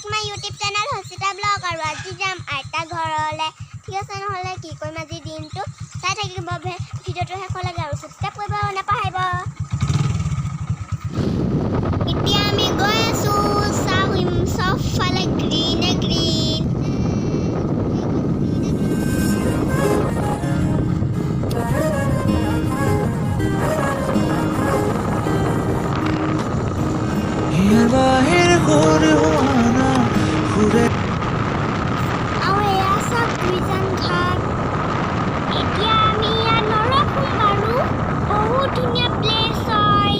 back my YouTube channel Hosita Blog আৰু আজি যাম আইতা ঘৰলে ঠিক আছে নহলে কি কৰিম আজি দিনটো চাই থাকিব ভিডিওটো শেষলৈকে আৰু সাবস্ক্ৰাইব কৰিব নাপাহৰিব এতিয়া আমি গৈ আছো চাউম সফালে গ্ৰীন बाहर खोर होना खुरे আৰু এয়া সব দুইজন ঘাট এতিয়া আমি ইয়াত নৰখোঁ বাৰু বহুত ধুনীয়া প্লেচ হয়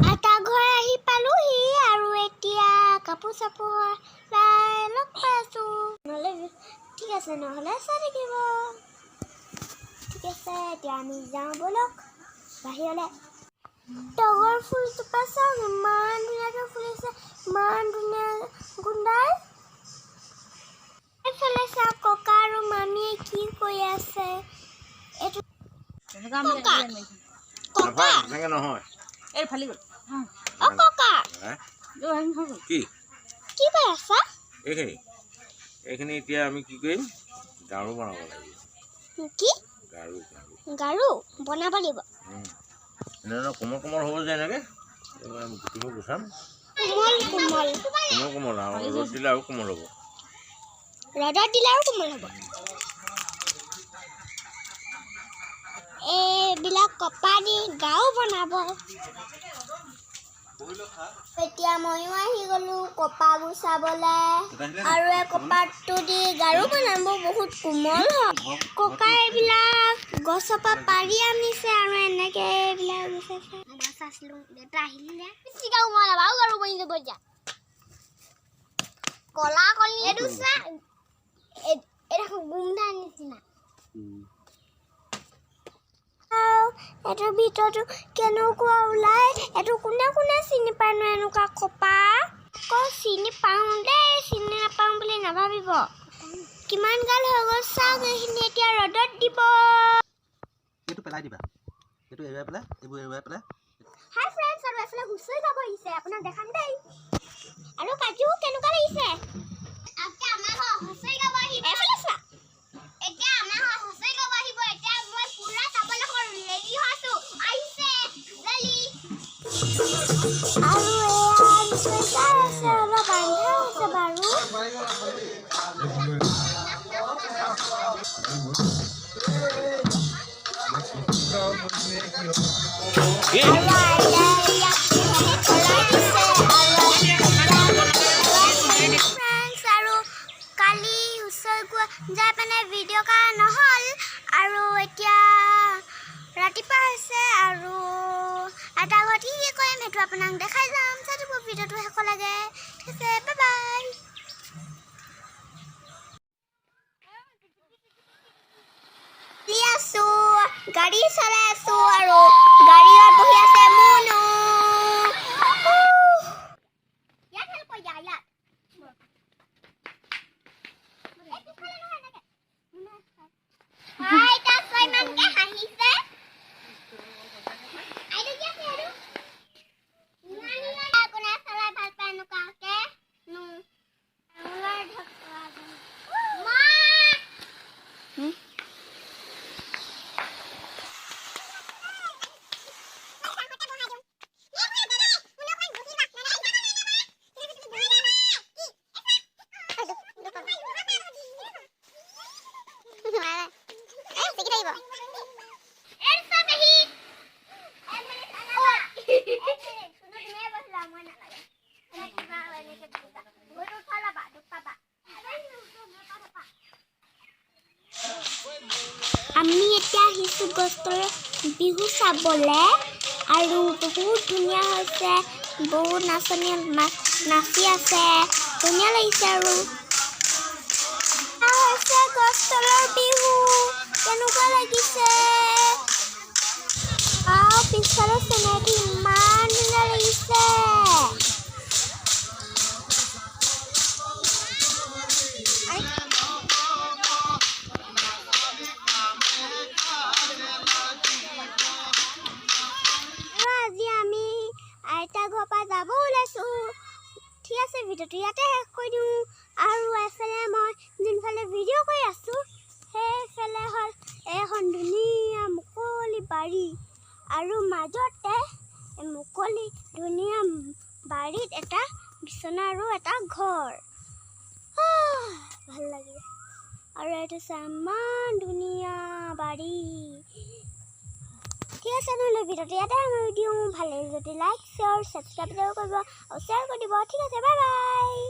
আইতা ঘৰ আহি পালোহি আৰু এতিয়া কাপোৰ চাপোৰ প্ৰায় লগ পাইছোঁ নহ'লে ঠিক আছে নহ'লে চাই থাকিব ঠিক আছে এতিয়া আমি যাওঁ বলক বাহিৰলৈ তগৰ ফুলজোপা চাওক ইমান ধুনীয়াকৈ ফুলিছে ইমান ধুনীয়া গোন্ধাই এইফালে চাওক ককা আৰু মামীয়ে কি কৰি আছে এইটো ককা নহয় এই ফালি গ'ল অ ককা কি কি কৰি আছা এইখিনি এতিয়া আমি কি কৰিম গাৰু বনাব লাগিব কি গাৰু গাৰু বনাব লাগিব এনেধৰণৰ কোমল কোমল হ'ব যে এনেকৈ আমি গুটিবোৰ গুচাম কোমল কোমল কোমল কোমল আৰু ৰ'দ দিলে আৰু কোমল হ'ব ৰ'দত দিলে আৰু কোমল হ'ব এইবিলাক কপা দি গাৰু বনাব এতিয়া ময়ো আহি গ'লো কপা গুচাবলৈ আৰু এই কপাটো দি গাৰু বনাব বহুত কোমল হয় ককা এইবিলাক গছৰ পৰা পাৰি আনিছে আৰু এনেকৈ এইবিলাক গুচাইছে গছ আছিলোঁ দেউতা আহিলে বেছি গাৰু বনাব আৰু গাৰু বনি যাব এতিয়া কলা কলি এইটো চা এইটো গোন্ধা নিচিনা এইটোৰ ভিতৰতো কেনেকুৱা ওলাই এইটো কোনে কোনে চিনি পায় নো এনেকুৱা কপা আকৌ চিনি পাওঁ দেই চিনি নাপাওঁ বুলি নাভাবিব কিমান গাল হৈ গ'ল চাওক এইখিনি এতিয়া ৰ'দত দিব এইটো পেলাই দিবা এইটো এৰুৱাই পেলাই এইবোৰ এৰুৱাই পেলাই হাই ফ্ৰেণ্ডছ আৰু এফালে হুঁচৰি গাব আহিছে আপোনাক দেখাম দেই আৰু কাজু কেনেকুৱা লাগিছে হুঁচৰি গাব আহিব এফালে চোৱা এতিয়া আমাৰ হুঁচৰি গাব আহিব এতিয়া মই পুৰা চাবলৈ ৰেডি হৈছোঁ আহিছে জলি আৰু এয়া আছে অলপ আন্ধা আছে বাৰু কালি হুঁচৰি যাই পেলাই ভিডিঅ' কৰা নহ'ল আৰু এতিয়া ৰাতিপুৱা হৈছে আৰু এটা ঘৰত কি কৰিম সেইটো আপোনাক দেখাই যাম চাই দিব ভিডিঅ'টো শেষলৈকে ঠিক আছে বাই বাই গাড়ী চলাই আছো আৰু গাড়ীত বহি আছে মুনু ইয়াত হেল্প কৰি দিয়া ইয়াত হাই তা কই মানকে হাঁহিছে আইটো কি আছে আৰু নানি কোনে চলাই ভাল পায় নকাকে নো আমাৰ ঢকা মা আমি এতিয়া আহিছোঁ গছৰ বিহু চাবলৈ আৰু বহুত ধুনীয়া হৈছে বহুত নাচনীয়ে নাচি আছে ধুনীয়া লাগিছে আৰু হৈছে গছৰ বিহু কেনেকুৱা লাগিছে পিছফালে চিনাকি ইমান ধুনীয়া লাগিছে ভিডিঅ'টো ইয়াতে শেষ কৰি দিওঁ আৰু এফালে মই যোনফালে ভিডিঅ' কৰি আছোঁ সেইফালে হ'ল এখন ধুনীয়া মুকলি বাৰী আৰু মাজতে মুকলি ধুনীয়া বাৰীত এটা বিচনা আৰু এটা ঘৰ ভাল লাগে আৰু এইটো ইমান ধুনীয়া বাৰী ঠিক আছে নহ'লে ভিডিঅ'টো ইয়াতে সামৰি দিওঁ ভাল লাগে যদি লাইক শ্বেয়াৰ ছাবস্ক্ৰাইব কৰিব আৰু শ্বেয়াৰ কৰি দিব ঠিক আছে বাই বাই